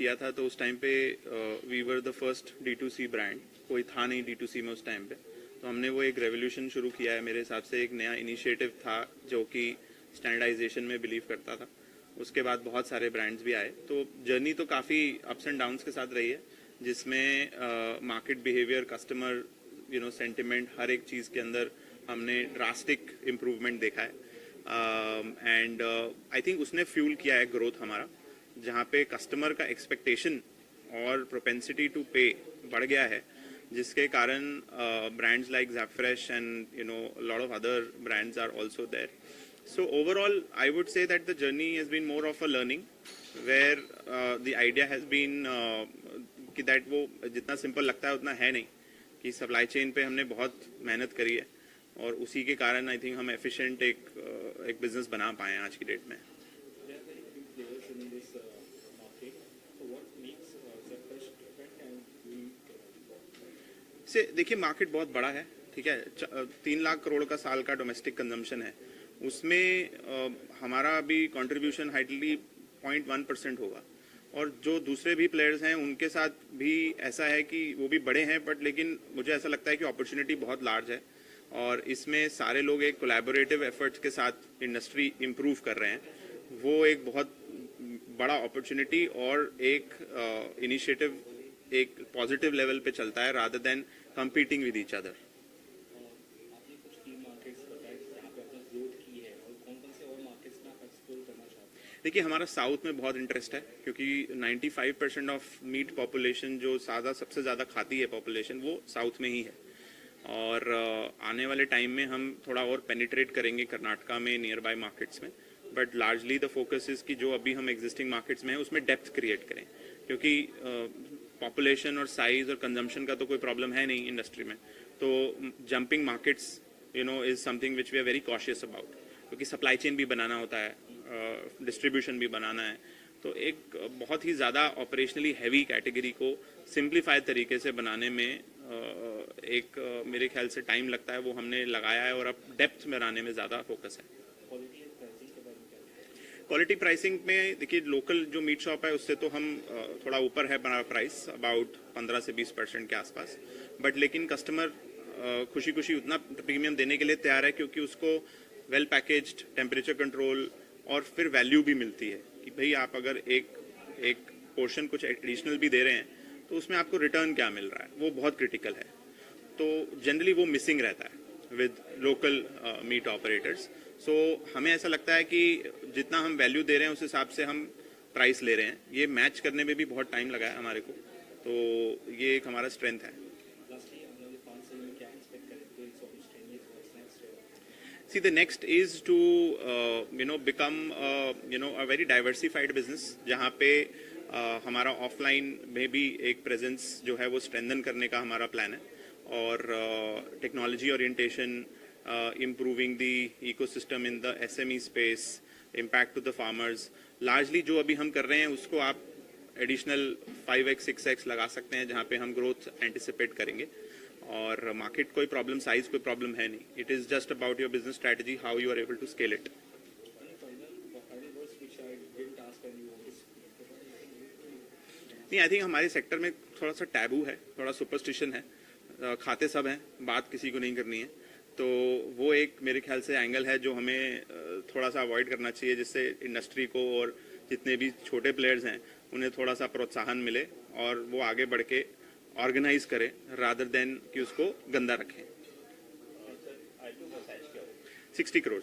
किया था तो उस टाइम पे we were the first D2C brand, कोई था नहीं D2C में उस टाइम पे, तो हमने वो एक रेवोल्यूशन शुरू किया है। मेरे हिसाब से एक नया इनिशिएटिव था जो कि स्टैंडर्डाइजेशन में बिलीव करता था। उसके बाद बहुत सारे ब्रांड्स भी आए, तो जर्नी तो काफ़ी अप्स एंड डाउन्स के साथ रही है, जिसमें मार्केट बिहेवियर, कस्टमर सेंटिमेंट, हर एक चीज़ के अंदर हमने ड्रास्टिक इम्प्रूवमेंट देखा है। एंड आई थिंक उसने फ्यूल किया है ग्रोथ हमारा, जहाँ पे कस्टमर का एक्सपेक्टेशन और प्रोपेंसिटी टू पे बढ़ गया है, जिसके कारण brands like Zapfresh and lot of other brands are also there. So overall, I would say that the journey has been more of a learning, where the idea has been कि that वो जितना simple लगता है उतना है नहीं, कि supply chain पे हमने बहुत मेहनत करी है और उसी के कारण आई थिंक हम एफिशिएंट एक बिजनेस बना पाए हैं आज की डेट में. से देखिए, मार्केट बहुत बड़ा है, ठीक है. 3 लाख करोड़ का साल का डोमेस्टिक कंजम्पशन है, उसमें हमारा अभी कंट्रीब्यूशन हाइडली 0.1% होगा, और जो दूसरे भी प्लेयर्स हैं उनके साथ भी ऐसा है कि वो भी बड़े हैं, बट लेकिन मुझे ऐसा लगता है कि अपॉर्चुनिटी बहुत लार्ज है और इसमें सारे लोग एक कोलैबोरेटिव एफर्ट्स के साथ इंडस्ट्री इम्प्रूव कर रहे हैं. वो एक बहुत बड़ा अपॉर्चुनिटी और एक इनिशिएटिव एक पॉजिटिव लेवल पे चलता है, rather than competing with each other. देखिए, हमारा साउथ में बहुत इंटरेस्ट है, क्योंकि 95% ऑफ मीट पॉपुलेशन जो सबसे ज़्यादा खाती है पॉपुलेशन, वो साउथ में ही है. और आने वाले टाइम में हम थोड़ा और पेनिट्रेट करेंगे कर्नाटका में, नियर बाय मार्केट्स में, but largely the focus is कि जो अभी हम एग्जिस्टिंग मार्केट्स में हैं उसमें डेप्थ क्रिएट करें, क्योंकि पॉपुलेशन और साइज और कंजम्पशन का तो कोई प्रॉब्लम है नहीं इंडस्ट्री में. तो jumping markets is something which we are very cautious about, क्योंकि सप्लाई चेन भी बनाना होता है, डिस्ट्रीब्यूशन भी बनाना है. तो एक बहुत ही ज़्यादा ऑपरेशनली हैवी कैटेगरी को सिंप्लीफाइड तरीके से बनाने में एक मेरे ख्याल से टाइम लगता है, वो हमने लगाया है, और अब डेप्थ में लाने में ज़्यादा फोकस है. क्वालिटी प्राइसिंग में देखिए, लोकल जो मीट शॉप है उससे तो हम थोड़ा ऊपर है हमारा प्राइस, अबाउट 15 से 20% के आसपास, बट लेकिन कस्टमर खुशी खुशी उतना प्रीमियम देने के लिए तैयार है, क्योंकि उसको वेल पैकेज्ड, टेम्परेचर कंट्रोल और फिर वैल्यू भी मिलती है कि भाई आप अगर एक पोर्शन कुछ एडिशनल भी दे रहे हैं तो उसमें आपको रिटर्न क्या मिल रहा है, वो बहुत क्रिटिकल है. तो जनरली वो मिसिंग रहता है विद लोकल मीट ऑपरेटर्स. सो हमें ऐसा लगता है कि जितना हम वैल्यू दे रहे हैं उस हिसाब से हम प्राइस ले रहे हैं. ये मैच करने में भी बहुत टाइम लगा है हमारे को, तो ये एक हमारा स्ट्रेंथ है. See, the next is to become a very diversified business, जहाँ पे हमारा ऑफलाइन में भी एक प्रेजेंस जो है वो स्ट्रेंथन करने का हमारा प्लान है, और technology orientation, improving the ecosystem in the SME space, impact to the farmers. Largely जो अभी हम कर रहे हैं उसको आप एडिशनल 5x 6x लगा सकते हैं, जहाँ पे हम ग्रोथ एंटिसिपेट करेंगे. और मार्केट कोई प्रॉब्लम, साइज कोई प्रॉब्लम है नहीं. It is just about your business strategy, how you are able to scale it. नहीं, आई थिंक हमारे सेक्टर में थोड़ा सा टैबू है, थोड़ा सुपरस्टिशन है. खाते सब हैं, बात किसी को नहीं करनी है. तो वो एक मेरे ख्याल से एंगल है जो हमें थोड़ा सा अवॉइड करना चाहिए, जिससे इंडस्ट्री को और जितने भी छोटे प्लेयर्स हैं उन्हें थोड़ा सा प्रोत्साहन मिले और वो आगे बढ़ के ऑर्गेनाइज करें, रादर देन कि उसको गंदा रखें. 60 करोड़.